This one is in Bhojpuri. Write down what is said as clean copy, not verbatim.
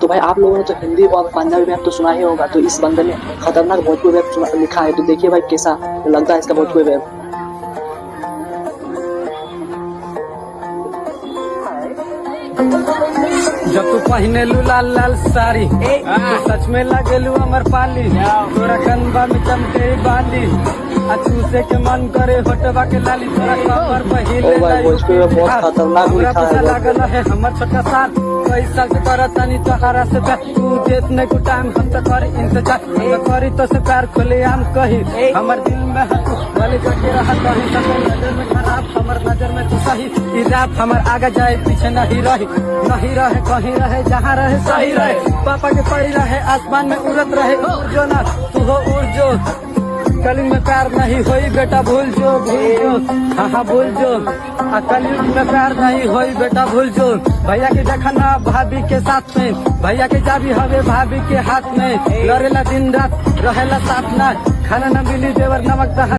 तो भाई आप लोगों ने तो हिंदी और पंजाबी रैप तो सुना ही होगा, तो इस बंदे ने खतरनाक भोजपुरी रैप लिखा है। तो देखिए भाई कैसा लगता है इसका भोजपुरी रैप। जब तू पहने लू लाल लाल साड़ी तो सच में लगेलू अमर पाली, तोरा कनबा में चमके बाली, अच्छू से के मन करे होटवा के लाली, तोरा कमर पहिले भोजपुरी में बहुत खतरनाक लिखा है। लागल है हमर छोटा साथ, कई साल से करत तनी तोहरा से प्यार, तू देत नहीं को टाइम हम तो कर इंतजार, हम करी तो से प्यार खुले आम कही, हमर दिल में है तू वाले जगे रहा कहीं, सकर नजर में खराब हमर नजर में तू सही, ई रैप हमर आगे जाए पीछे नहीं रही, नहीं रहे कहीं रहे जहाँ रहे सही रहे, पापा के पड़ी रहे आसमान में उड़त रहे, उड़ जो ना तू हो उड़ जो, कली में प्यार नहीं होई बेटा भूल जो, हाँ भूल जो, कली में प्यार नहीं होई बेटा भूल जो, भैया के देखना भाभी के साथ में, भैया के जाबी हवे भाभी के हाथ में, लड़ेला दिन रात रहेला साथ ना, खाना न मिली देवर नमक